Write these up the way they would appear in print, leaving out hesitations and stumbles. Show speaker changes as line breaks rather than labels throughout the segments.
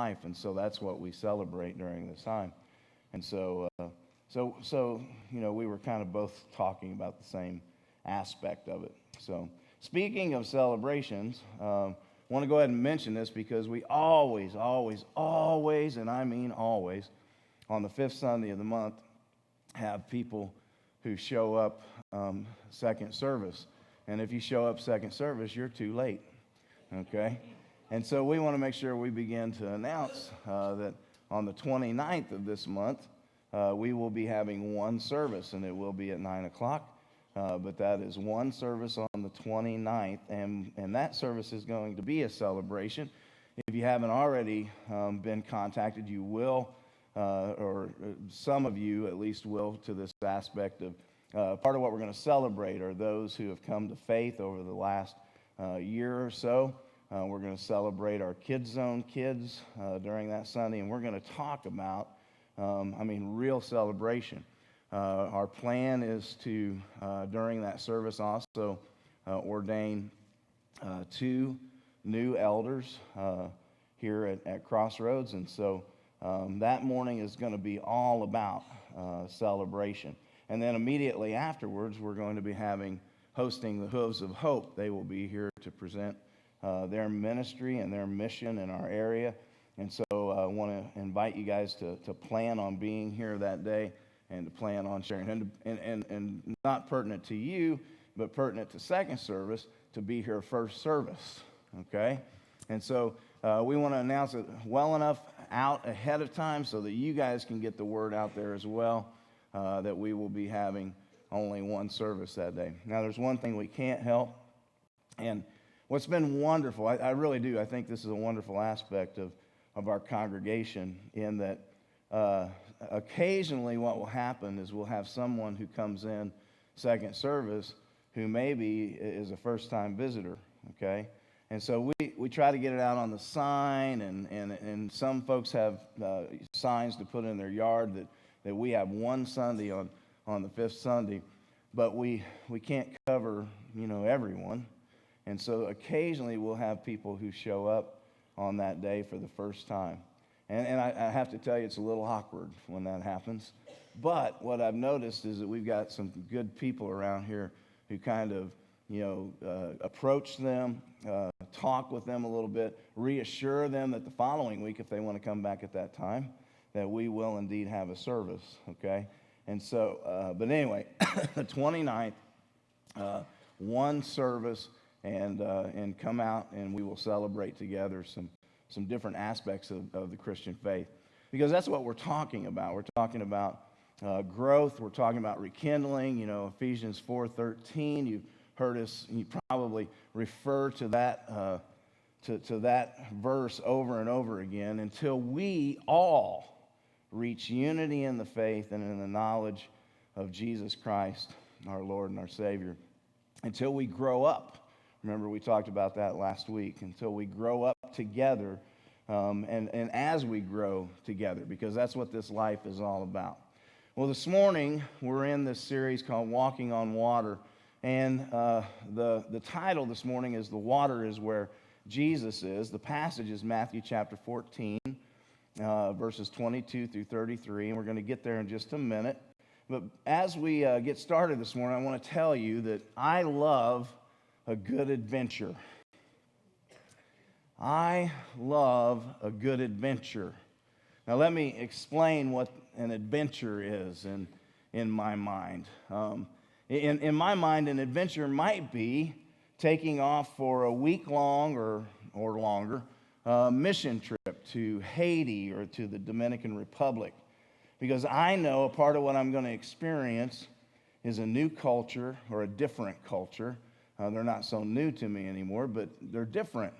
life, and so that's what we celebrate during this time. And so we were kind of both talking about the same aspect of it. So speaking of celebrations, I want to go ahead and mention this because we always, and I mean always, on the fifth Sunday of the month, have people who show up second service. And if you show up second service, you're too late, okay? And so we want to make sure we begin to announce that on the 29th of this month, we will be having one service, and it will be at 9 o'clock. But that is one service on the 29th, and that service is going to be a celebration. If you haven't already been contacted, you will, or some of you at least will, to this aspect of part of what we're going to celebrate are those who have come to faith over the last year or so. We're going to celebrate our Kids Zone kids during that Sunday, and we're going to talk about, real celebration. Our plan is to, during that service, also ordain 2 new elders here at CrossRoads, and so that morning is going to be all about celebration. And then immediately afterwards, we're going to be hosting the Hooves of Hope. They will be here to present their ministry and their mission in our area. And so I want to invite you guys to plan on being here that day and to plan on sharing. And not pertinent to you, but pertinent to second service, to be here first service, okay? And so we want to announce it well enough out ahead of time so that you guys can get the word out there as well, that we will be having only one service that day. Now, there's one thing we can't help, and what's been wonderful, I really do, I think this is a wonderful aspect of our congregation, in that occasionally what will happen is we'll have someone who comes in second service who maybe is a first-time visitor, okay? And so we try to get it out on the sign, and some folks have signs to put in their yard that we have one Sunday on the fifth Sunday, but we can't cover, everyone. And so occasionally we'll have people who show up on that day for the first time. And I have to tell you, it's a little awkward when that happens. But what I've noticed is that we've got some good people around here who kind of, approach them, talk with them a little bit, reassure them that the following week, if they want to come back at that time, that we will indeed have a service, okay? And so, but anyway, the 29th, one service, and come out, and we will celebrate together some different aspects of the Christian faith, because that's what we're talking about. We're talking about growth. We're talking about rekindling. Ephesians 4:13. You've heard us. You probably refer to that to that verse over and over again, until we all reach unity in the faith and in the knowledge of Jesus Christ, our Lord and our Savior, until we grow up. Remember, we talked about that last week. Until we grow up together, and as we grow together, because that's what this life is all about. Well, this morning, we're in this series called Walking on Water, and the title this morning is "The Water is Where Jesus Is." The passage is Matthew chapter 14, verses 22 through 33, and we're going to get there in just a minute. But as we get started this morning, I want to tell you that I love a good adventure. I love a good adventure. Now, let me explain what an adventure is in my mind. In my mind, an adventure might be taking off for a week-long or longer mission trip to Haiti or to the Dominican Republic, because I know a part of what I'm going to experience is a new culture or a different culture. They're not so new to me anymore, but they're different.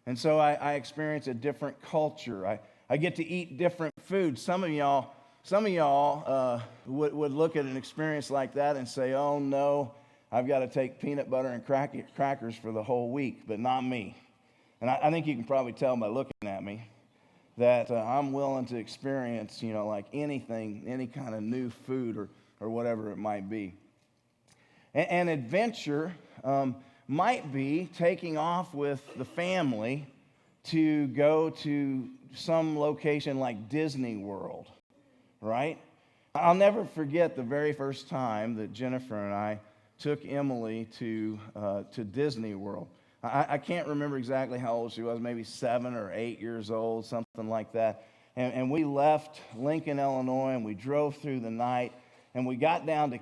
And so I experience a different culture. I get to eat different food. Some of y'all would look at an experience like that and say, "Oh no, I've got to take peanut butter and crackers for the whole week," but not me. And I think you can probably tell by looking at me that I'm willing to experience, like anything, any kind of new food or whatever it might be. An adventure might be taking off with the family to go to some location like Disney World, right? I'll never forget the very first time that Jennifer and I took Emily to Disney World. I can't remember exactly how old she was, maybe 7 or 8 years old, something like that. And we left Lincoln, Illinois, and we drove through the night, and we got down to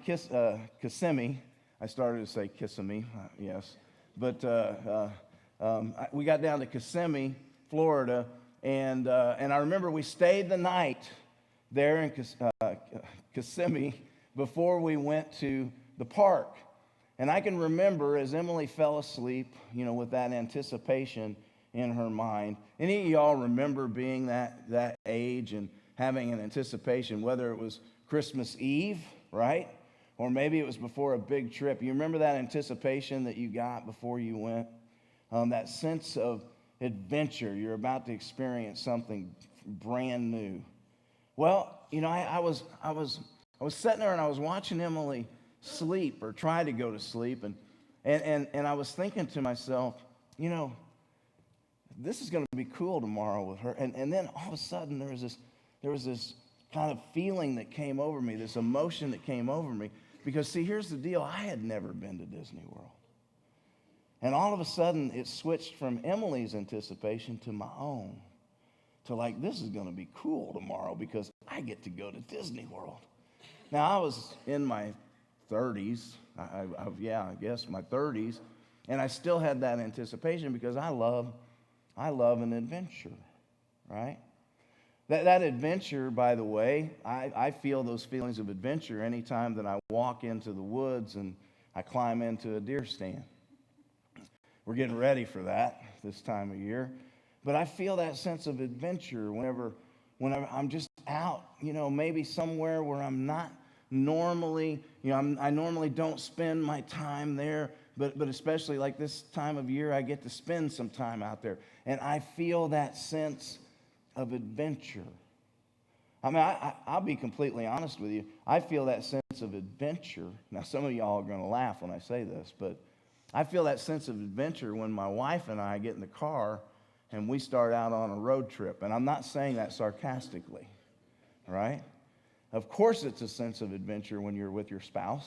Kissimmee. I started to say Kissimmee, yes. But we got down to Kissimmee, Florida, and I remember we stayed the night there in Kissimmee before we went to the park. And I can remember as Emily fell asleep, with that anticipation in her mind. Any of y'all remember being that age and having an anticipation, whether it was Christmas Eve, right? Or maybe it was before a big trip. You remember that anticipation that you got before you went? That sense of adventure. You're about to experience something brand new. Well, I was sitting there and I was watching Emily sleep or try to go to sleep, and I was thinking to myself, this is going to be cool tomorrow with her. And then all of a sudden there was this kind of feeling that came over me, this emotion that came over me. Because see, here's the deal. I had never been to Disney World. And all of a sudden it switched from Emily's anticipation to my own. To like, this is going to be cool tomorrow because I get to go to Disney World. Now, I was in my 30s, I guess my 30s, and I still had that anticipation because I love an adventure, right? That adventure, by the way, I feel those feelings of adventure anytime that I walk into the woods and I climb into a deer stand. We're getting ready for that this time of year. But I feel that sense of adventure whenever I'm just out, maybe somewhere where I'm not normally, I normally don't spend my time there, but especially like this time of year, I get to spend some time out there. And I feel that sense of adventure. I mean, I'll be completely honest with you. I feel that sense of adventure. Now, some of y'all are going to laugh when I say this, but I feel that sense of adventure when my wife and I get in the car and we start out on a road trip. And I'm not saying that sarcastically, right? Of course it's a sense of adventure when you're with your spouse,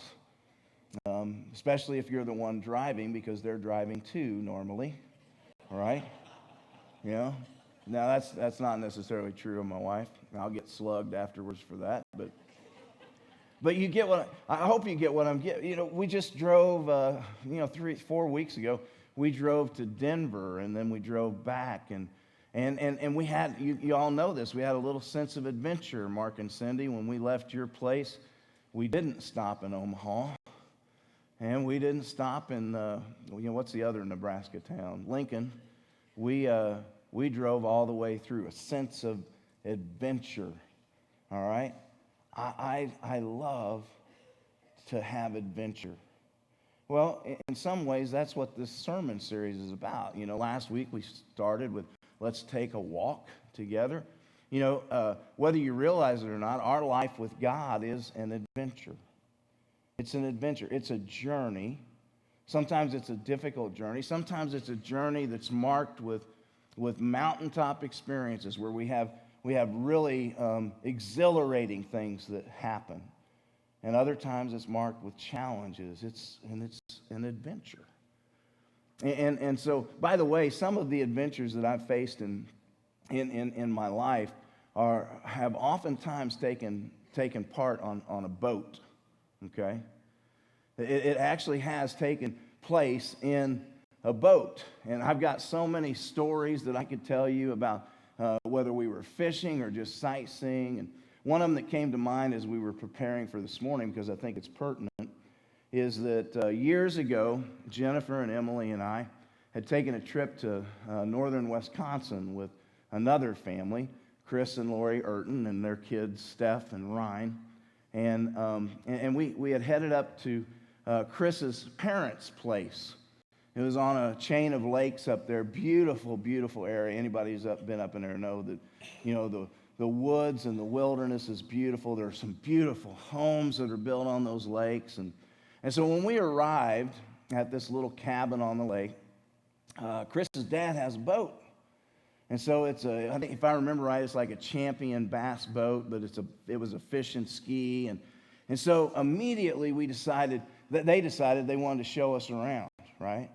especially if you're the one driving, because they're driving too normally, right? Now that's not necessarily true of my wife. I'll get slugged afterwards for that, but you get what I hope you get what I'm getting. We just drove 3-4 weeks ago. We drove to Denver, and then we drove back, and we had, you all know this, we had a little sense of adventure, Mark and Cindy. When we left your place, we didn't stop in Omaha, and we didn't stop in, what's the other Nebraska town? Lincoln. We drove all the way through, a sense of adventure, all right? I love to have adventure. Well, in some ways, that's what this sermon series is about. Last week we started with let's take a walk together. Whether you realize it or not, our life with God is an adventure. It's an adventure. It's a journey. Sometimes it's a difficult journey. Sometimes it's a journey that's marked with mountaintop experiences where we have really exhilarating things that happen. And other times it's marked with challenges. It's an adventure. And so, by the way, some of the adventures that I've faced in my life have oftentimes taken part on a boat. Okay? It actually has taken place in a boat. And I've got so many stories that I could tell you about whether we were fishing or just sightseeing. And one of them that came to mind as we were preparing for this morning, because I think it's pertinent, is that years ago, Jennifer and Emily and I had taken a trip to northern Wisconsin with another family, Chris and Lori Urton and their kids, Steph and Ryan. And we had headed up to Chris's parents' place. It was on a chain of lakes up there, beautiful, beautiful area. Anybody who's been up in there know that, the woods and the wilderness is beautiful. There are some beautiful homes that are built on those lakes. And so when we arrived at this little cabin on the lake, Chris's dad has a boat. And so I think if I remember right, it's like a Champion bass boat, but it was a fish and ski. And so immediately they decided they wanted to show us around, right?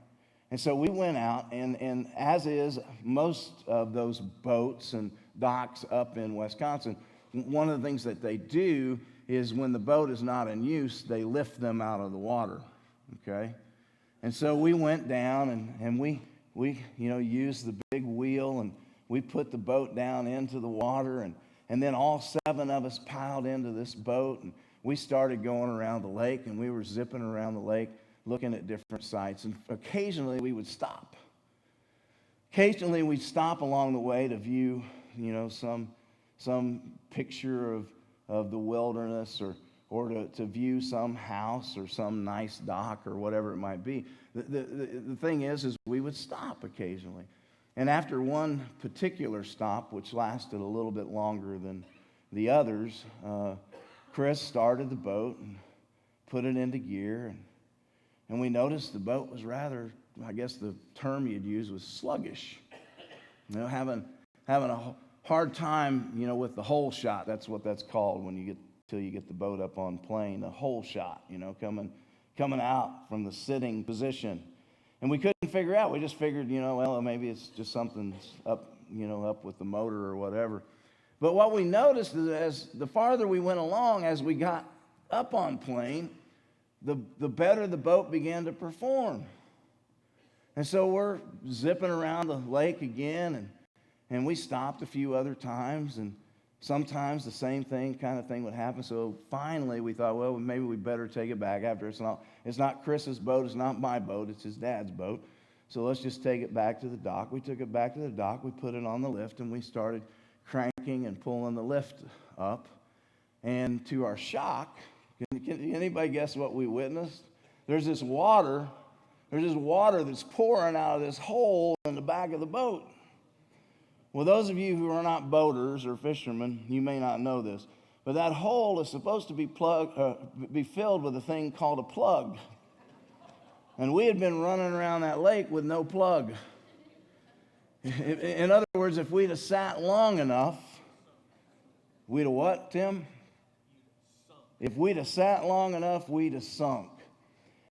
And so we went out, and as is most of those boats and docks up in Wisconsin, one of the things that they do is when the boat is not in use, they lift them out of the water, okay? And so we went down, and we used the big wheel, and we put the boat down into the water, and then all 7 of us piled into this boat, and we started going around the lake, and we were zipping around the lake, looking at different sites, and occasionally we would stop. Occasionally we'd stop along the way to view, some picture of the wilderness, or to view some house or some nice dock or whatever it might be. The thing is we would stop occasionally. And after one particular stop, which lasted a little bit longer than the others, Chris started the boat and put it into gear, and we noticed the boat was rather, I guess the term you'd use was sluggish. Having a hard time, with the hole shot. That's what that's called till you get the boat up on plane, a hole shot, coming out from the sitting position. And we couldn't figure out. We just figured, well, maybe it's just something's up, up with the motor or whatever. But what we noticed is as the farther we went along, as we got up on plane, the better the boat began to perform. And so we're zipping around the lake again, and we stopped a few other times, and sometimes the same kind of thing would happen. So finally we thought, well, maybe we better take it back after it's not Chris's boat, it's not my boat, it's his dad's boat. So let's just take it back to the dock. We took it back to the dock, we put it on the lift, and we started cranking and pulling the lift up. And to our shock, can anybody guess what we witnessed? There's this water that's pouring out of this hole in the back of the boat. Well, those of you who are not boaters or fishermen, you may not know this, but that hole is supposed to be filled with a thing called a plug. And we had been running around that lake with no plug. In other words, if we'd have sat long enough, we'd have what, Tim? If we'd have sat long enough, we'd have sunk.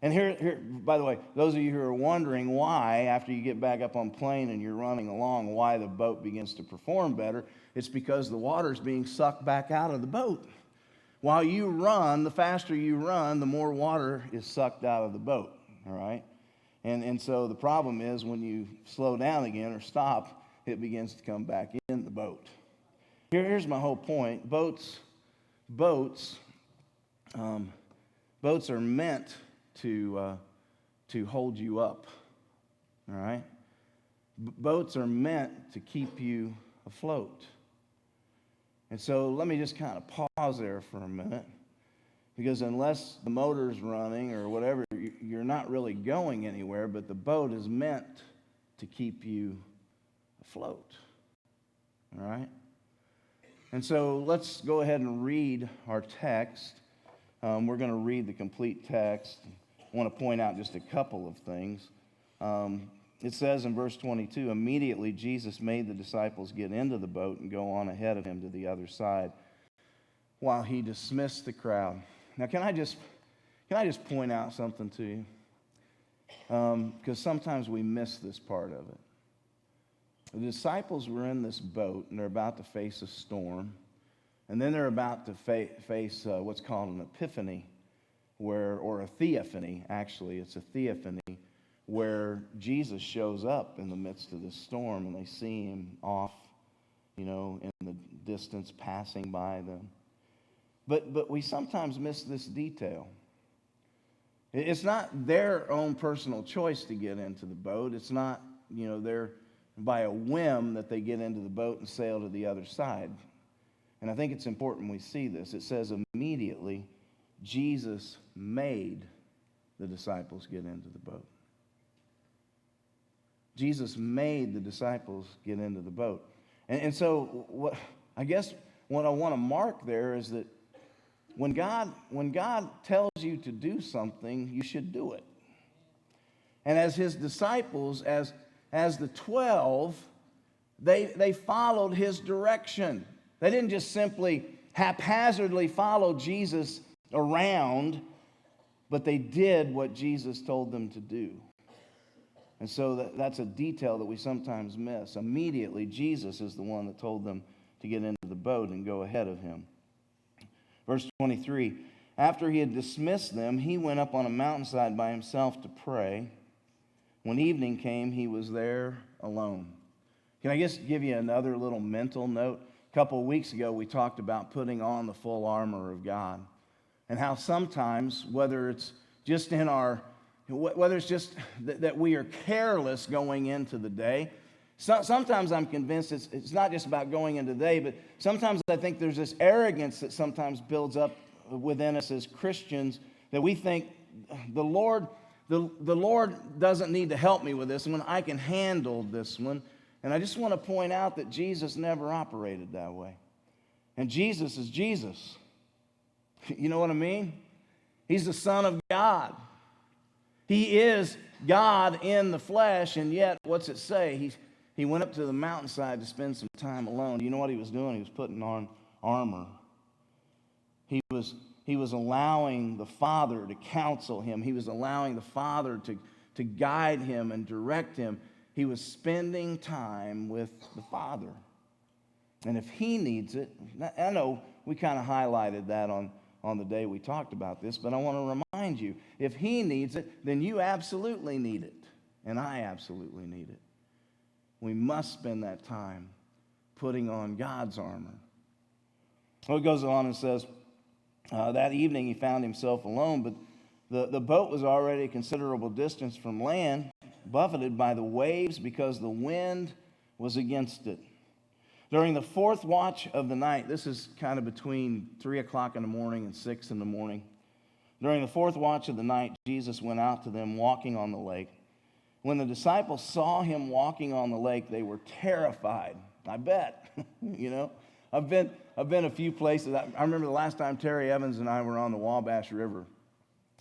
And here, by the way, those of you who are wondering why, after you get back up on plane and you're running along, why the boat begins to perform better, it's because the water's being sucked back out of the boat. While you run, the faster you run, the more water is sucked out of the boat, all right? And so the problem is when you slow down again or stop, it begins to come back in the boat. Here's my whole point. Boats are meant to hold you up, all right? Boats are meant to keep you afloat. And so let me just kind of pause there for a minute, because unless the motor's running or whatever, you're not really going anywhere, but the boat is meant to keep you afloat, all right? And so let's go ahead and read our text. We're going to read the complete text. I want to point out just a couple of things. It says in verse 22, immediately Jesus made the disciples get into the boat and go on ahead of him to the other side while he dismissed the crowd. Now, can I just point out something to you? Because sometimes we miss this part of it. The disciples were in this boat, and they're about to face a storm. And then they're about to face what's called an epiphany, or a theophany, actually. It's a theophany, where Jesus shows up in the midst of this storm, and they see him off, in the distance passing by them. But we sometimes miss this detail. It's not their own personal choice to get into the boat. It's not, they're by a whim that they get into the boat and sail to the other side. And I think it's important we see this. It says immediately Jesus made the disciples get into the boat. Jesus made the disciples get into the boat. And so what I want to mark there is that when God tells you to do something, you should do it. And as his disciples, as the 12, They followed his direction. They didn't just simply haphazardly follow Jesus around, but they did what Jesus told them to do. And so that's a detail that we sometimes miss. Immediately, Jesus is the one that told them to get into the boat and go ahead of him. Verse 23, after he had dismissed them, he went up on a mountainside by himself to pray. When evening came, he was there alone. Can I just give you another little mental note? A couple of weeks ago, we talked about putting on the full armor of God, and how sometimes, whether it's just that we are careless going into the day. Sometimes I'm convinced it's not just about going into the day, but sometimes I think there's this arrogance that sometimes builds up within us as Christians, that we think the Lord doesn't need to help me with this one. I can handle this one. And I just want to point out that Jesus never operated that way. And Jesus is Jesus. You know what I mean? He's the Son of God. He is God in the flesh, and yet, what's it say? He went up to the mountainside to spend some time alone. Do you know what he was doing? He was putting on armor. He was allowing the Father to counsel him. He was allowing the Father to guide him and direct him. He was spending time with the Father. And if he needs it, I know we kind of highlighted that on the day we talked about this, but I want to remind you, if he needs it, then you absolutely need it. And I absolutely need it. We must spend that time putting on God's armor. Well, it goes on and says, that evening he found himself alone, but the boat was already a considerable distance from land, buffeted by the waves because the wind was against it. During the fourth watch of the night, this is kind of between 3 o'clock in the morning and 6 in the morning. During the fourth watch of the night, Jesus went out to them walking on the lake. When the disciples saw him walking on the lake, they were terrified. I bet. You know, I've been a few places. I remember the last time Terry Evans and I were on the Wabash River.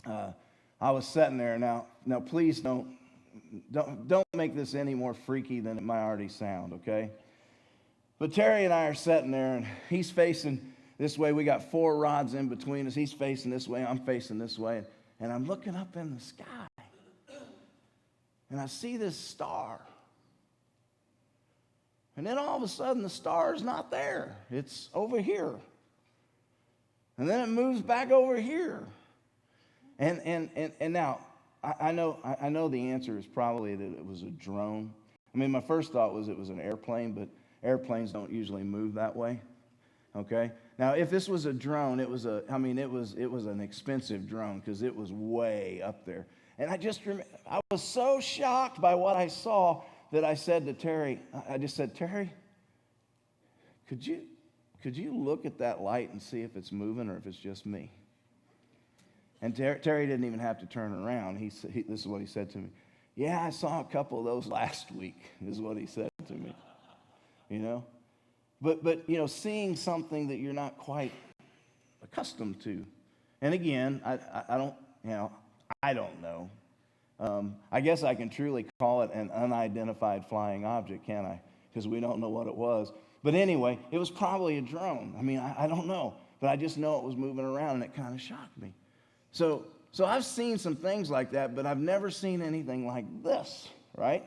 I was sitting there. Now please don't make this any more freaky than it might already sound, okay? But Terry and I are sitting there, and he's facing this way. We got 4 rods in between us. He's facing this way. I'm facing this way. And I'm looking up in the sky. And I see this star. And then all of a sudden, the star is not there. It's over here. And then it moves back over here. And now, I know the answer is probably that it was a drone. I mean, my first thought was it was an airplane, but airplanes don't usually move that way. Okay? Now, if this was a drone, it was an expensive drone because it was way up there. And I was so shocked by what I saw that I said to Terry, Terry, could you look at that light and see if it's moving or if it's just me? And Terry didn't even have to turn around. This is what he said to me. Yeah, I saw a couple of those last week, is what he said to me. You know? But you know, seeing something that you're not quite accustomed to. And again, I don't know. I guess I can truly call it an unidentified flying object, can't I? Because we don't know what it was. But anyway, it was probably a drone. I mean, I don't know. But I just know it was moving around, and it kind of shocked me. So I've seen some things like that, but I've never seen anything like this, right?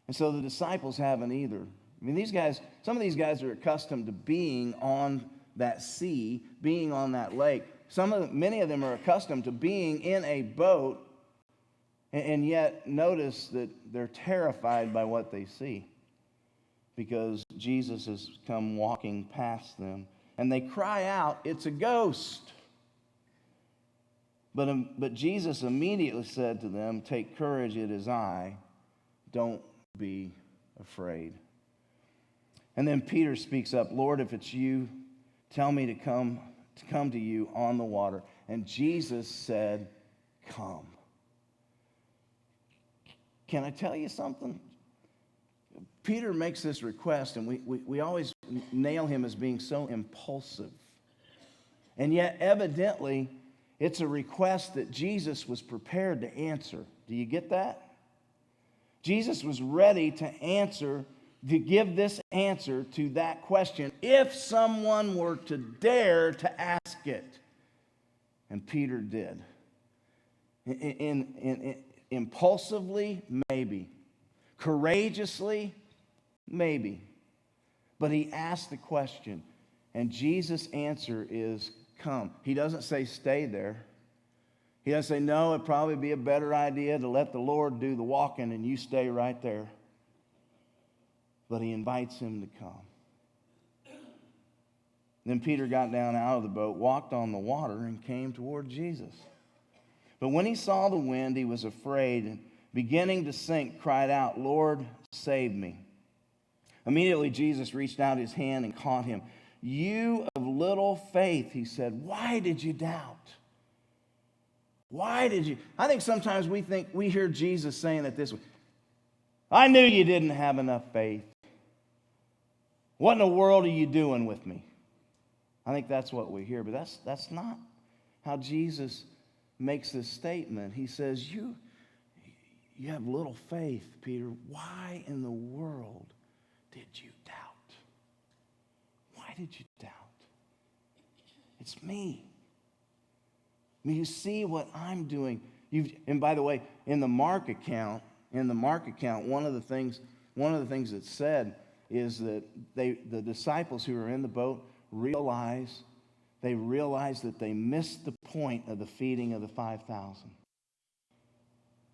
And so the disciples haven't either. I mean, some of these guys are accustomed to being on that sea, being on that lake. Many of them are accustomed to being in a boat, and yet notice that they're terrified by what they see because Jesus has come walking past them. And they cry out, "It's a ghost!" But Jesus immediately said to them, "Take courage, it is I. Don't be afraid." And then Peter speaks up, "Lord, if it's you, tell me to come to you on the water." And Jesus said, "Come." Can I tell you something? Peter makes this request, and we always nail him as being so impulsive. And yet, evidently, it's a request that Jesus was prepared to answer. Do you get that? Jesus was ready to answer to give this answer to that question if someone were to dare to ask it. And Peter did. Impulsively, maybe. Courageously, maybe. But he asked the question, and Jesus' answer is, come. He doesn't say stay there. He doesn't say, no, it'd probably be a better idea to let the Lord do the walking and you stay right there. But he invites him to come. Then Peter got down out of the boat, walked on the water, and came toward Jesus. But when he saw the wind, he was afraid, and beginning to sink, cried out, Lord, save me. Immediately Jesus reached out his hand and caught him. You of little faith, he said, why did you doubt? Why did you? I think sometimes we hear Jesus saying it this way. I knew you didn't have enough faith. What in the world are you doing with me? I think that's what we hear, but that's not how Jesus makes this statement. He says, you have little faith, Peter. Why in the world did you doubt? Why did you doubt? It's me. I mean, you see what I'm doing. And by the way, in the Mark account, one of the things that's said is that the disciples who were in the boat realized that they missed the point of the feeding of the 5,000. I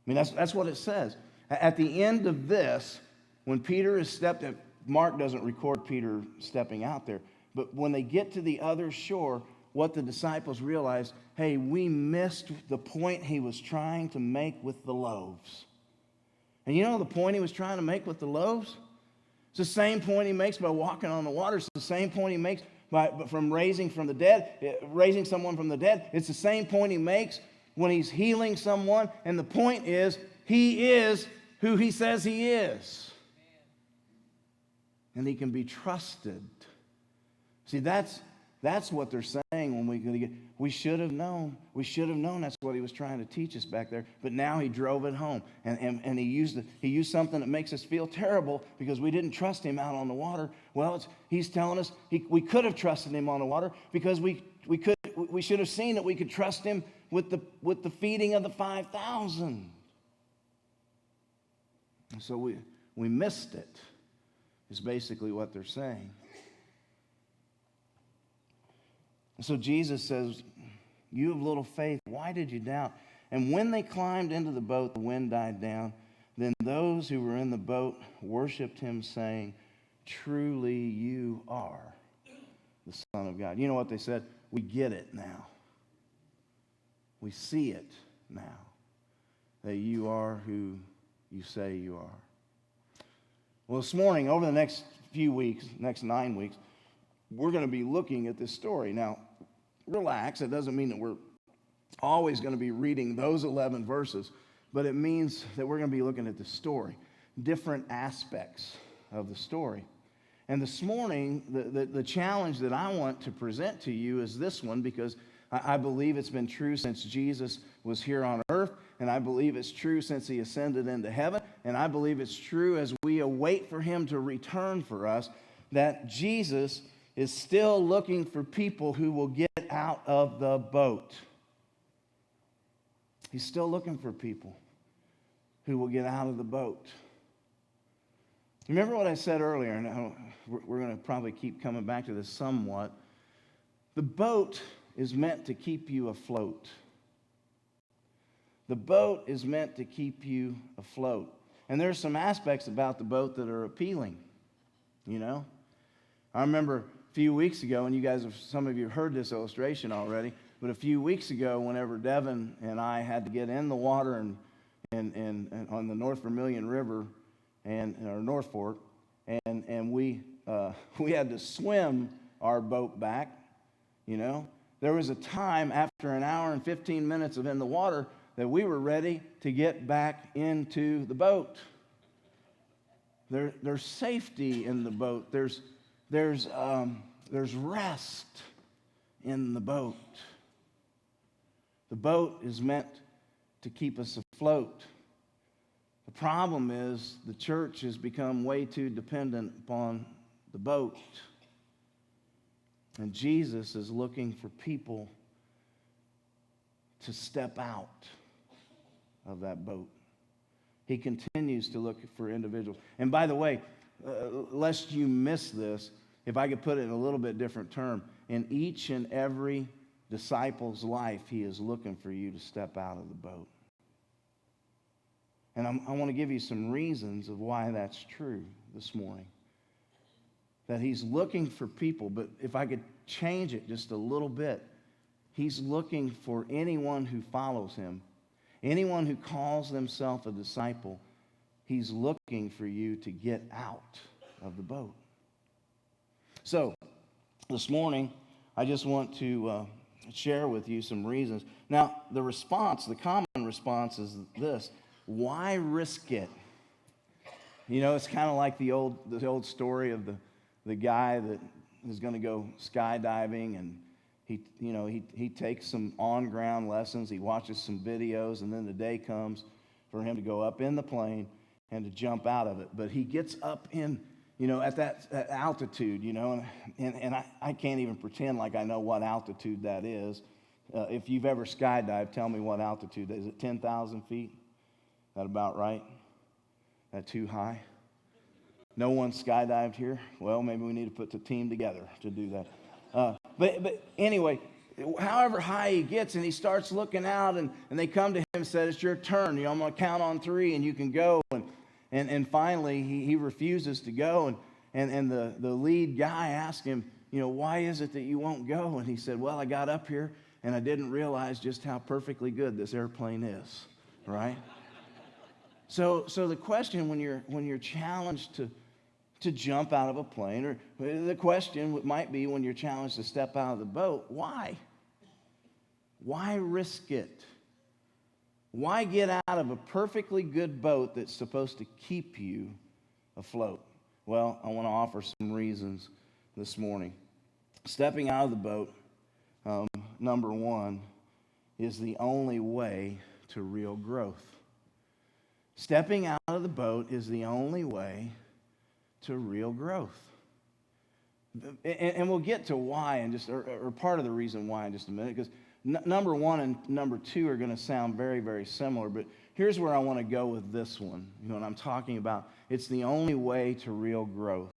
mean, that's what it says. At the end of this, when Peter is stepped in, Mark doesn't record Peter stepping out there, but when they get to the other shore, what the disciples realized, hey, we missed the point he was trying to make with the loaves. And you know the point he was trying to make with the loaves? It's the same point he makes by walking on the water. It's the same point he makes from raising someone from the dead. It's the same point he makes when he's healing someone. And the point is, he is who he says he is. And he can be trusted. See, that's what they're saying when we should have known. We should have known that's what he was trying to teach us back there. But now he drove it home. And he used something that makes us feel terrible because we didn't trust him out on the water. Well, he's telling us we could have trusted him on the water because we should have seen that we could trust him with the feeding of the 5,000. And so we missed it, is basically what they're saying. So Jesus says, you have little faith, why did you doubt? And when they climbed into the boat, the wind died down. Then those who were in the boat worshiped him, saying, truly you are the Son of God. You know what they said? We get it now. We see it now. That you are who you say you are. Well, this morning, over the next few weeks, next 9 weeks, we're going to be looking at this story. Now, relax. It doesn't mean that we're always going to be reading those 11 verses, but it means that we're going to be looking at the story, different aspects of the story. And this morning, the challenge that I want to present to you is this one, because I believe it's been true since Jesus was here on earth, and I believe it's true since he ascended into heaven, and I believe it's true as we await for him to return for us, that Jesus is still looking for people who will get out of the boat. He's still looking for people who will get out of the boat. Remember what I said earlier, and we're going to probably keep coming back to this somewhat. The boat is meant to keep you afloat. The boat is meant to keep you afloat. And there's some aspects about the boat that are appealing, you know. I remember a few weeks ago, and some of you have heard this illustration already, but a few weeks ago, whenever Devin and I had to get in the water and on the North Vermilion River or North Fork, and we had to swim our boat back, you know. There was a time after an hour and 15 minutes of in the water that we were ready to get back into the boat. There's safety in the boat. There's rest in the boat. The boat is meant to keep us afloat. The problem is the church has become way too dependent upon the boat. And Jesus is looking for people to step out of that boat. He continues to look for individuals. And by the way, lest you miss this, if I could put it in a little bit different term, in each and every disciple's life, he is looking for you to step out of the boat. And I want to give you some reasons of why that's true this morning. That he's looking for people, but if I could change it just a little bit, he's looking for anyone who follows him, anyone who calls themselves a disciple. He's looking for you to get out of the boat. So, this morning, I just want to share with you some reasons. Now, the common response is this: why risk it? You know, it's kind of like the old story of the guy that is going to go skydiving, and he takes some on-ground lessons, he watches some videos, and then the day comes for him to go up in the plane and to jump out of it. But he gets up in, at that altitude, and I can't even pretend like I know what altitude that is. If you've ever skydived, tell me what altitude. Is it 10,000 feet? That about right? That too high? No one skydived here? Well, maybe we need to put the team together to do that. But anyway, however high he gets, and he starts looking out, and they come to him and said, "It's your turn. I'm going to count on 3, and you can go." And finally, he refuses to go, and the lead guy asked him, "Why is it that you won't go?" And he said, "Well, I got up here, and I didn't realize just how perfectly good this airplane is." Right? So the question when you're challenged to jump out of a plane, or the question might be when you're challenged to step out of the boat, why? Why risk it? Why get out of a perfectly good boat that's supposed to keep you afloat? Well, I want to offer some reasons this morning. Stepping out of the boat, number one, is the only way to real growth. Stepping out of the boat is the only way to real growth. And we'll get to why or part of the reason why in just a minute, because number one and number two are going to sound very, very similar. But here's where I want to go with this one. When I'm talking about it's the only way to real growth.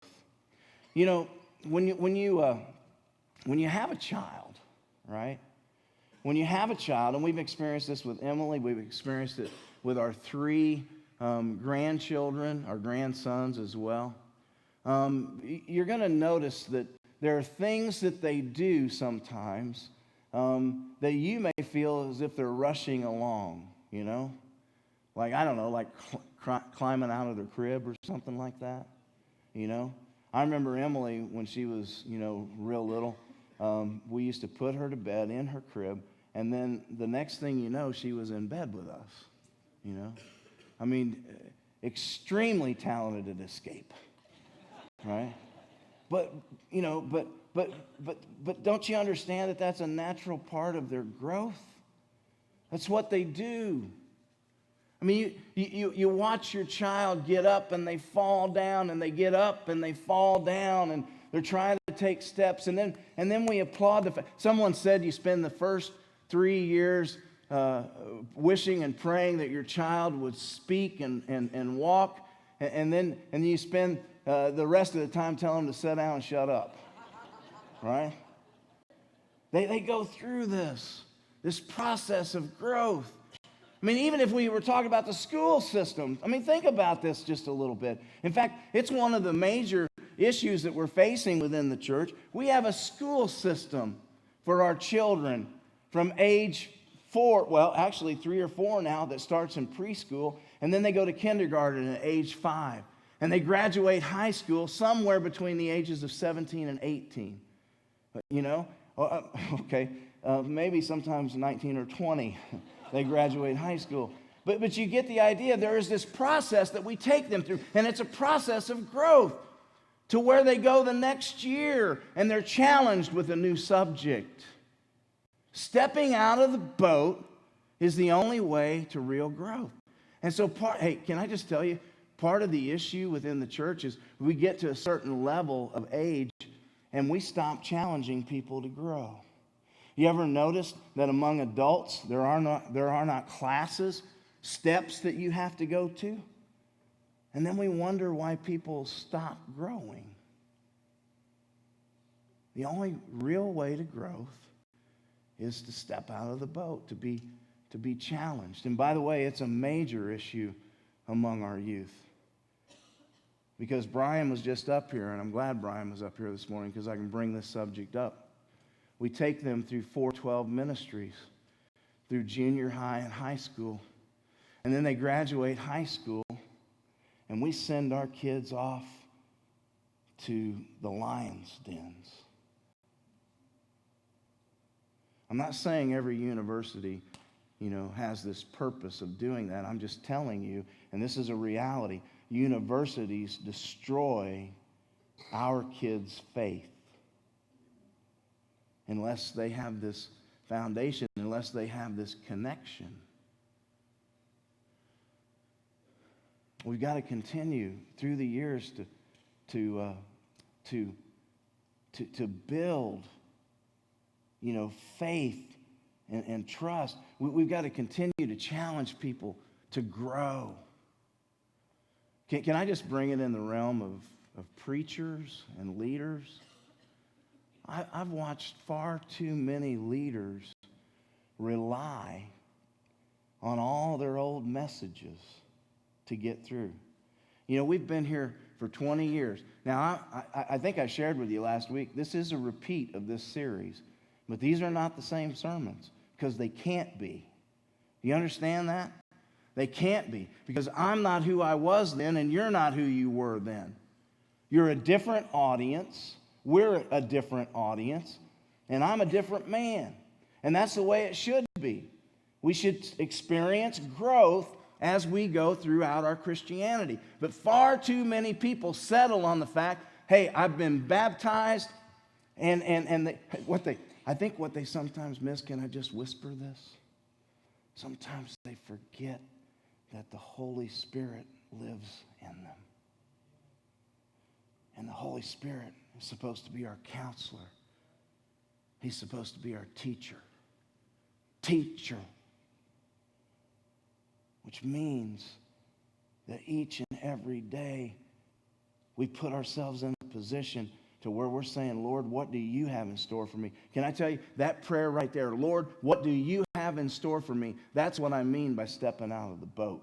When you have a child, right? When you have a child, and we've experienced this with Emily, we've experienced it with our 3 grandchildren, our grandsons as well. You're going to notice that there are things that they do sometimes that you may feel as if they're rushing along, Like, I don't know, like climbing out of their crib or something like that, I remember Emily, when she was, real little, we used to put her to bed in her crib, and then the next thing you know, she was in bed with us, I mean, extremely talented at escape. Right? But don't you understand that that's a natural part of their growth? That's what they do. I mean, you watch your child get up and they fall down, and they get up and they fall down, and they're trying to take steps, and then we applaud the fact. Someone said you spend the first 3 years wishing and praying that your child would speak and walk, and then you spend the rest of the time telling them to sit down and shut up, right? They go through this process of growth. I mean, even if we were talking about the school system, think about this just a little bit. In fact, it's one of the major issues that we're facing within the church. We have a school system for our children from age 4, well, actually 3 or 4 now, that starts in preschool, and then they go to kindergarten at age 5. And they graduate high school somewhere between the ages of 17 and 18. Maybe sometimes 19 or 20 they graduate high school. But you get the idea. There is this process that we take them through, and it's a process of growth to where they go the next year, and they're challenged with a new subject. Stepping out of the boat is the only way to real growth. And so, hey, can I just tell you, part of the issue within the church is we get to a certain level of age and we stop challenging people to grow. You ever notice that among adults, there are not classes, steps that you have to go to? And then we wonder why people stop growing. The only real way to growth is to step out of the boat, to be challenged. And by the way, it's a major issue among our youth. Because Brian was just up here, and I'm glad Brian was up here this morning because I can bring this subject up. We take them through 412 ministries, through junior high and high school. And then they graduate high school, and we send our kids off to the lion's dens. I'm not saying every university, has this purpose of doing that. I'm just telling you, and this is a reality, universities destroy our kids' faith unless they have this foundation, unless they have this connection. We've got to continue through the years to build, faith and trust. We've got to continue to challenge people to grow. Can I just bring it in the realm of preachers and leaders? I've watched far too many leaders rely on all their old messages to get through. We've been here for 20 years. Now, I think I shared with you last week, this is a repeat of this series, but these are not the same sermons because they can't be. You understand that? They can't be, because I'm not who I was then and you're not who you were then. You're a different audience. We're a different audience, and I'm a different man. And that's the way it should be. We should experience growth as we go throughout our Christianity. But far too many people settle on the fact, hey, I've been baptized, and I think what they sometimes miss, can I just whisper this? Sometimes they forget that the Holy Spirit lives in them. And the Holy Spirit is supposed to be our counselor. He's supposed to be our teacher. Which means that each and every day we put ourselves in a position to where we're saying, Lord, what do you have in store for me? Can I tell you, that prayer right there, Lord, what do you have in store for me? That's what I mean by stepping out of the boat.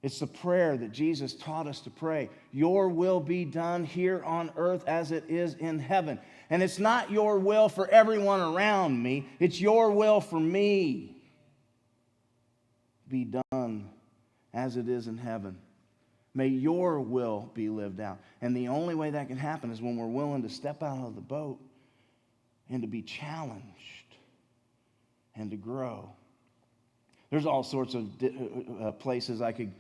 It's the prayer that Jesus taught us to pray. Your will be done here on earth as it is in heaven. And it's not your will for everyone around me. It's your will for me. Be done as it is in heaven. May your will be lived out. And the only way that can happen is when we're willing to step out of the boat and to be challenged and to grow. There's all sorts of places I could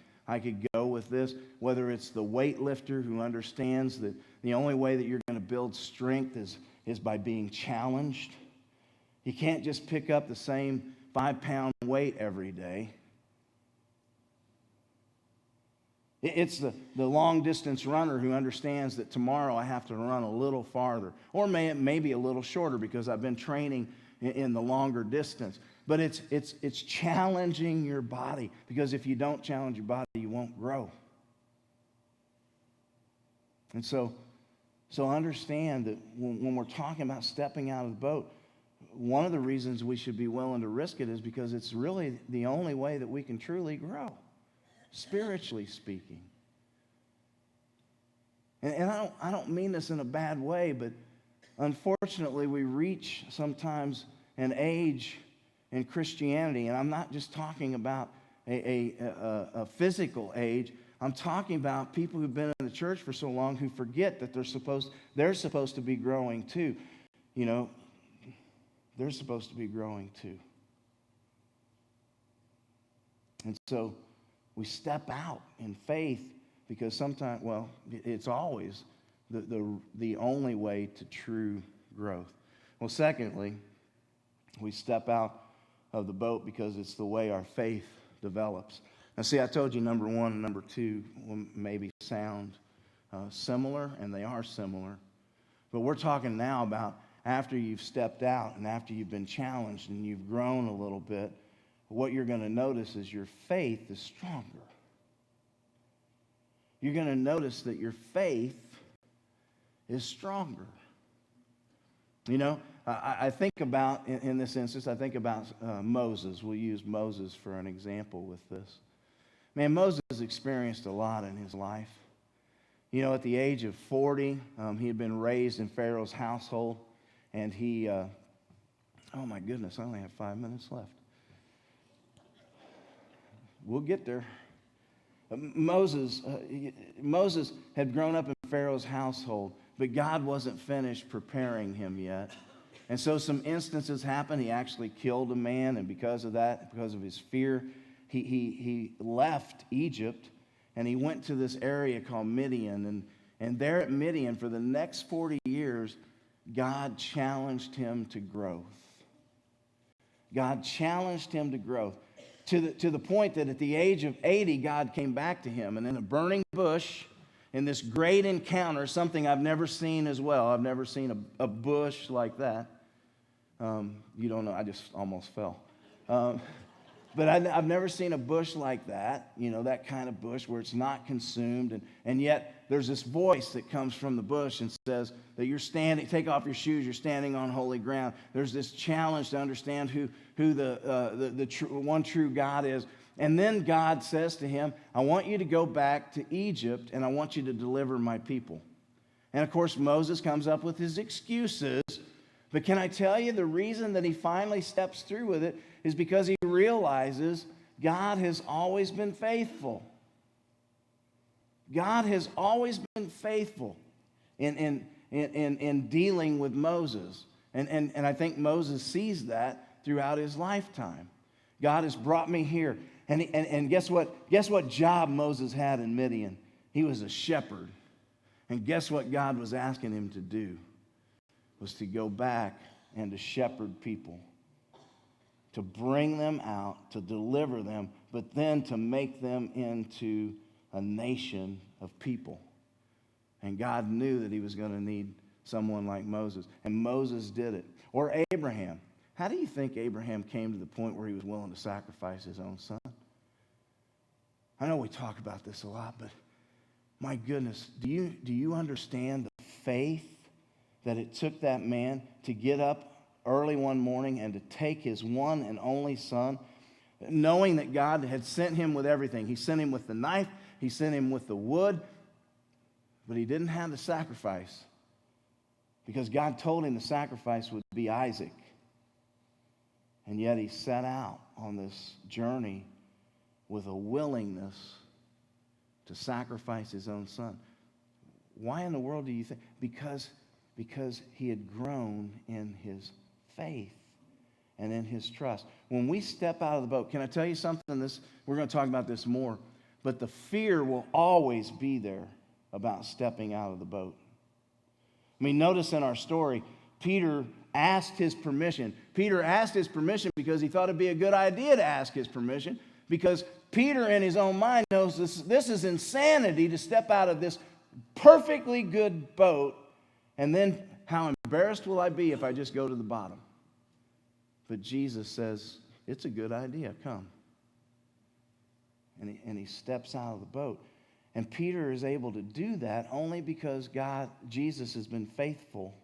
go with this, whether it's the weightlifter who understands that the only way that you're going to build strength is by being challenged. You can't just pick up the same 5-pound weight every day. It's the long-distance runner who understands that tomorrow I have to run a little farther, or maybe a little shorter because I've been training in the longer distance. But it's challenging your body, because if you don't challenge your body, you won't grow. And so understand that when we're talking about stepping out of the boat, one of the reasons we should be willing to risk it is because it's really the only way that we can truly grow, spiritually speaking. And I don't mean this in a bad way, but unfortunately we reach sometimes an age in Christianity, and I'm not just talking about a physical age. I'm talking about people who've been in the church for so long who forget that they're supposed to be growing too. They're supposed to be growing too. And so we step out in faith because sometimes, it's always the only way to true growth. Well, secondly, we step out of the boat because it's the way our faith develops. Now, see, I told you number one and number two will maybe sound similar, and they are similar. But we're talking now about after you've stepped out and after you've been challenged and you've grown a little bit, what you're going to notice is your faith is stronger. You're going to notice that your faith is stronger. You know, I think about, in this instance, I think about Moses. We'll use Moses for an example with this. Man, Moses experienced a lot in his life. You know, at the age of 40, he had been raised in Pharaoh's household, and he, oh my goodness, I only have 5 minutes left. We'll get there. Moses had grown up in Pharaoh's household, but God wasn't finished preparing him yet. And so some instances happened. He actually killed a man, and because of that, because of his fear, he left Egypt, and he went to this area called Midian. And there at Midian, for the next 40 years, God challenged him to growth. God challenged him to growth. To the point that at the age of 80, God came back to him. And in a burning bush, in this great encounter, something I've never seen as well. I've never seen a bush like that. You don't know, I just almost fell. But I've never seen a bush like that, you know, that kind of bush where it's not consumed. And yet there's this voice that comes from the bush and says that you're standing, take off your shoes, you're standing on holy ground. There's this challenge to understand who the one true God is. And then God says to him, I want you to go back to Egypt, and I want you to deliver my people. And of course, Moses comes up with his excuses. But can I tell you, the reason that he finally steps through with it is because he realizes God has always been faithful. God has always been faithful in dealing with Moses. And I think Moses sees that throughout his lifetime. God has brought me here. And guess what? Guess what job Moses had in Midian? He was a shepherd. And guess what God was asking him to do? Was to go back and to shepherd people, to bring them out, to deliver them, but then to make them into a nation of people. And God knew that he was going to need someone like Moses, and Moses did it. Or Abraham. How do you think Abraham came to the point where he was willing to sacrifice his own son? I know we talk about this a lot, but my goodness, do you understand the faith that it took that man to get up early one morning and to take his one and only son, knowing that God had sent him with everything? He sent him with the knife, he sent him with the wood, but he didn't have the sacrifice because God told him the sacrifice would be Isaac. And yet he set out on this journey with a willingness to sacrifice his own son. Why in the world do you think? Because he had grown in his faith and in his trust. When we step out of the boat, can I tell you something? We're going to talk about this more, but the fear will always be there about stepping out of the boat. I mean, notice in our story, Peter asked his permission. Peter asked his permission because he thought it'd be a good idea to ask his permission, because Peter in his own mind knows this is insanity to step out of this perfectly good boat, and then how embarrassed will I be if I just go to the bottom? But Jesus says, it's a good idea, come. And he steps out of the boat. And Peter is able to do that only because Jesus has been faithful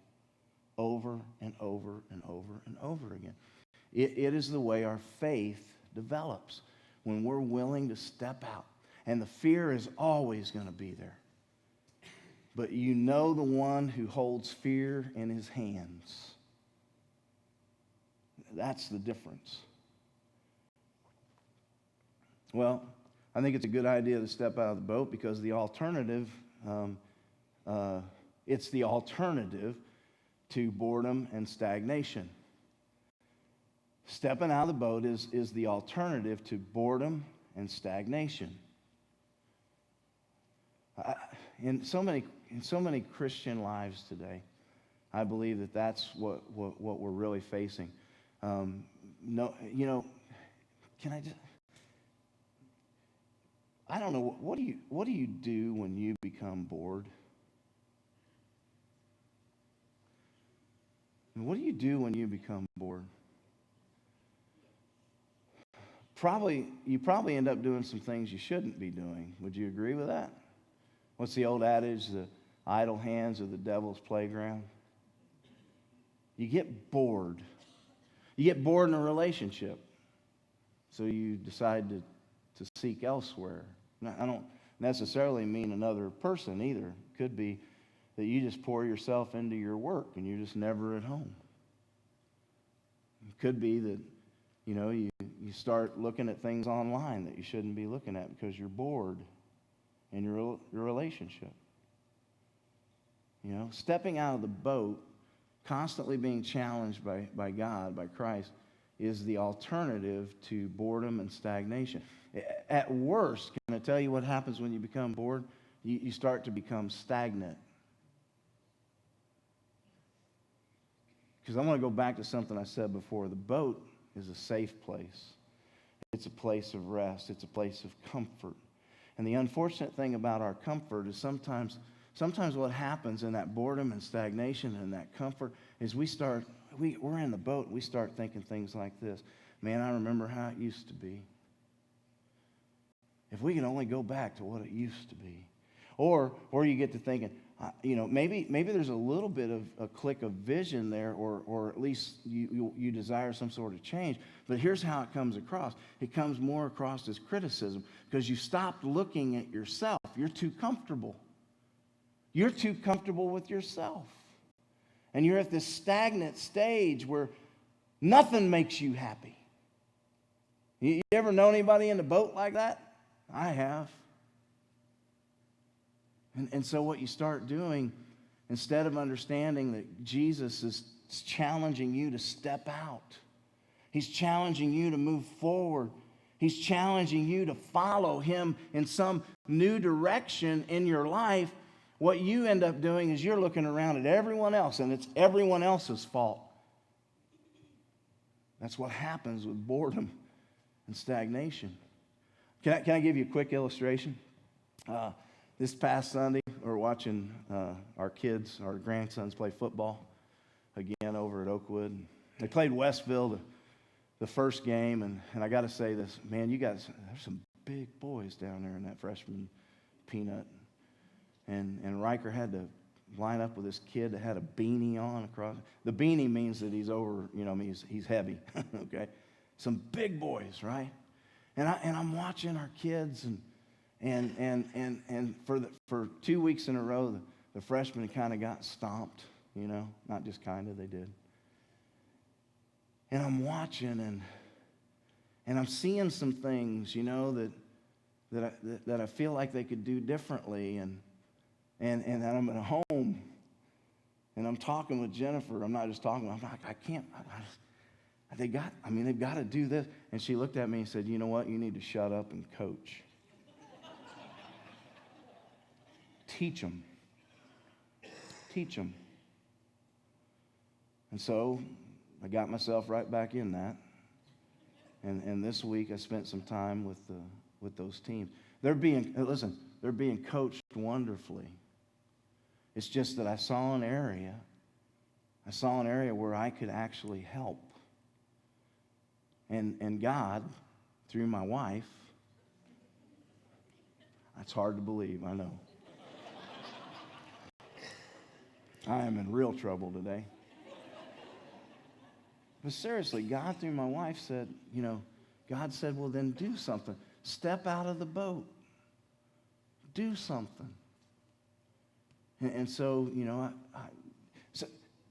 over and over and over and over again. It is the way our faith develops, when we're willing to step out. And the fear is always going to be there. But you know the one who holds fear in his hands. That's the difference. Well, I think it's a good idea to step out of the boat because the alternative, it's the alternative to boredom and stagnation. Stepping out of the boat is the alternative to boredom and stagnation. In so many Christian lives today, I believe that that's what we're really facing. Can I just? I don't know, what do you do when you become bored? What do you do when you become bored? You probably end up doing some things you shouldn't be doing. Would you agree with that? What's the old adage? The idle hands are the devil's playground. You get bored. You get bored in a relationship. So you decide to seek elsewhere. Now, I don't necessarily mean another person either. It could be that you just pour yourself into your work and you're just never at home. It could be that, you start looking at things online that you shouldn't be looking at because you're bored in your relationship. Stepping out of the boat, constantly being challenged by God, by Christ, is the alternative to boredom and stagnation. At worst, can I tell you what happens when you become bored? You start to become stagnant. Because I want to go back to something I said before. The boat is a safe place. It's a place of rest. It's a place of comfort. And the unfortunate thing about our comfort is sometimes what happens in that boredom and stagnation and that comfort is we're in the boat and we start thinking things like this. Man, I remember how it used to be. If we could only go back to what it used to be. Or you get to thinking, maybe there's a little bit of a click of vision there, or at least you desire some sort of change. But here's how it comes across. It comes more across as criticism because you stopped looking at yourself. You're too comfortable. You're too comfortable with yourself. And you're at this stagnant stage where nothing makes you happy. You ever know anybody in the boat like that? I have. And so what you start doing, instead of understanding that Jesus is challenging you to step out, he's challenging you to move forward, he's challenging you to follow him in some new direction in your life, what you end up doing is you're looking around at everyone else, and it's everyone else's fault. That's what happens with boredom and stagnation. Can I give you a quick illustration? This past Sunday, we were watching our grandsons play football again over at Oakwood. They played Westville the first game, and I got to say this, man, you guys, there's some big boys down there in that freshman peanut. And Riker had to line up with this kid that had a beanie on across. The beanie means that he's over, he's heavy, okay? Some big boys, right? And I'm watching our kids, and for 2 weeks in a row, the freshmen kind of got stomped, not just kind of, they did. And I'm watching, and I'm seeing some things, that I feel like they could do differently, and I'm at home, and I'm talking with Jennifer. I'm not just talking. I'm like, I can't. They've got to do this. And she looked at me and said, you know what? You need to shut up and coach. Teach them. Teach them. And so I got myself right back in that. And this week I spent some time with those teams. They're being coached wonderfully. It's just that I saw an area where I could actually help. And God, through my wife, that's hard to believe, I know. I am in real trouble today. But seriously, God, through my wife, said, God said, well, then do something. Step out of the boat. Do something. And so,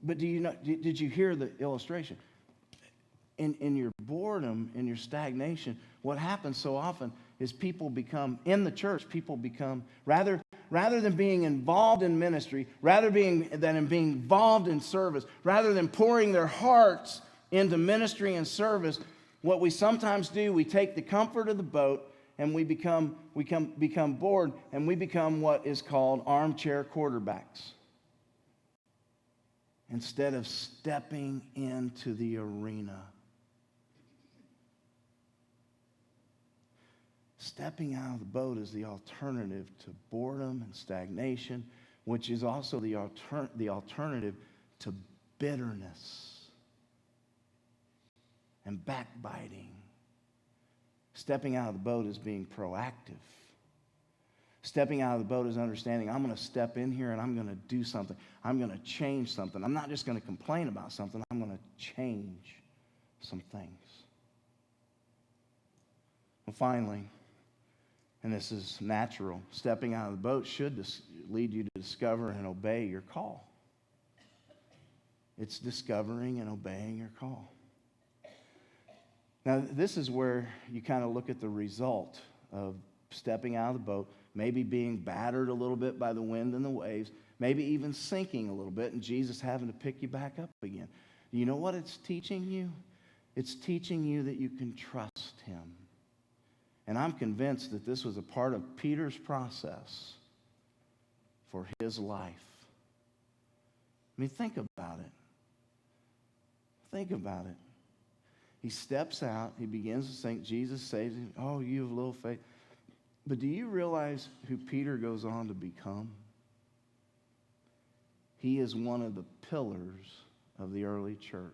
but did you hear the illustration? In your boredom, in your stagnation, what happens so often is in the church, people become, rather than being involved in ministry, rather than being involved in service, rather than pouring their hearts into ministry and service, what we sometimes do, we take the comfort of the boat and we become bored, and we become what is called armchair quarterbacks. Instead of stepping into the arena. stepping out of the boat is the alternative to boredom and stagnation, which is also the alternative to bitterness and backbiting. Stepping out of the boat is being proactive. Stepping out of the boat is understanding I'm going to step in here and I'm going to do something. I'm going to change something. I'm not just going to complain about something. I'm going to change some things. And finally, and this is natural, stepping out of the boat should lead you to discover and obey your call. It's discovering and obeying your call. Now, this is where you kind of look at the result of stepping out of the boat, maybe being battered a little bit by the wind and the waves, maybe even sinking a little bit, and Jesus having to pick you back up again. You know what it's teaching you? It's teaching you that you can trust him. And I'm convinced that this was a part of Peter's process for his life. I mean, think about it. Think about it. He steps out. He begins to sink. Jesus saves him. Oh, you have little faith. But do you realize who Peter goes on to become? He is one of the pillars of the early church.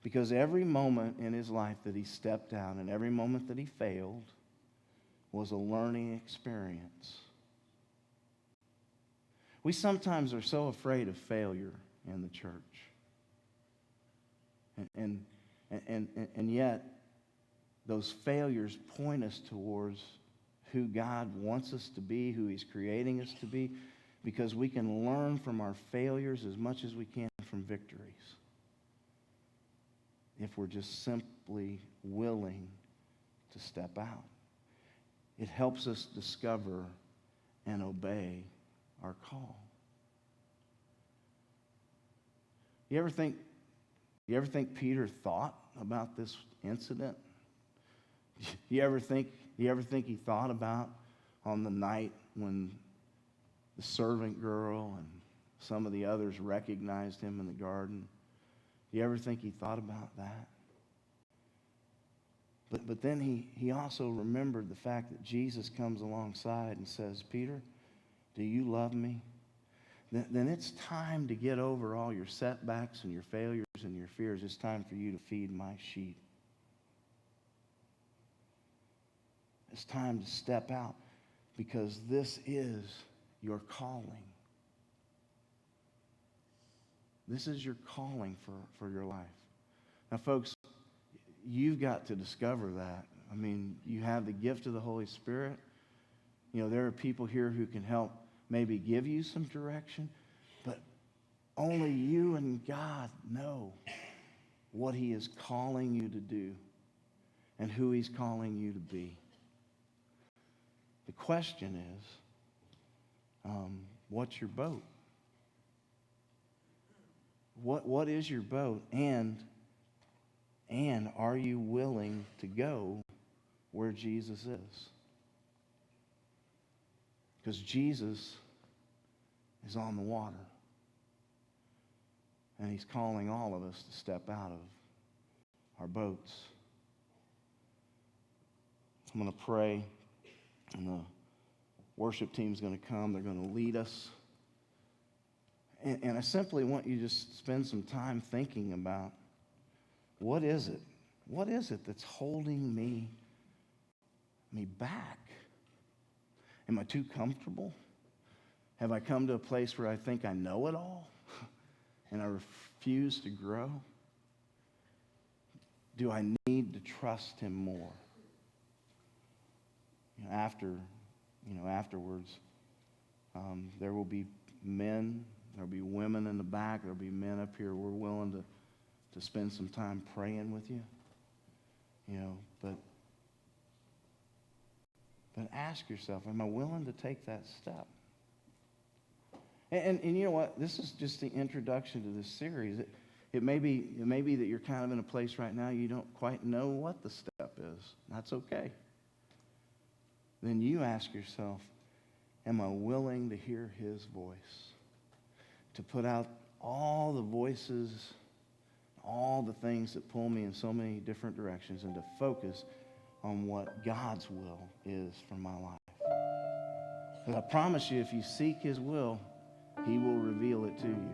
Because every moment in his life that he stepped out and every moment that he failed was a learning experience. We sometimes are so afraid of failure in the church. And yet, those failures point us towards who God wants us to be, who he's creating us to be, because we can learn from our failures as much as we can from victories. If we're just simply willing to step out. It helps us discover and obey our call. You ever think Peter thought about this incident? You ever think he thought about on the night when the servant girl and some of the others recognized him in the garden? You ever think he thought about that? But then he also remembered the fact that Jesus comes alongside and says, Peter, do you love me? Then it's time to get over all your setbacks and your failures and your fears. It's time for you to feed my sheep. It's time to step out because this is your calling. This is your calling for your life. Now, folks, you've got to discover that. I mean, you have the gift of the Holy Spirit. You know, there are people here who can help maybe give you some direction, but only you and God know what he is calling you to do and who he's calling you to be. The question is, what's your boat? What is your boat? And are you willing to go where Jesus is? Because Jesus is on the water. And he's calling all of us to step out of our boats. I'm going to pray, and the worship team's going to come. They're going to lead us. And I simply want you to just spend some time thinking about what is it? What is it that's holding me back? Am I too comfortable? Have I come to a place where I think I know it all and I refuse to grow? Do I need to trust him more? Afterwards, there will be men, there will be women in the back, there will be men up here. We're willing to spend some time praying with you. But ask yourself, am I willing to take that step? And you know what? This is just the introduction to this series. It may be that you're kind of in a place right now you don't quite know what the step is. That's okay. Then you ask yourself, am I willing to hear his voice? To put out all the voices, all the things that pull me in so many different directions, and to focus on what God's will is for my life. But I promise you, if you seek his will, he will reveal it to you.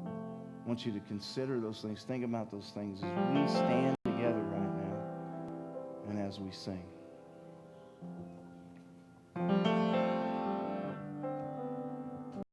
I want you to consider those things. Think about those things as we stand together right now and as we sing.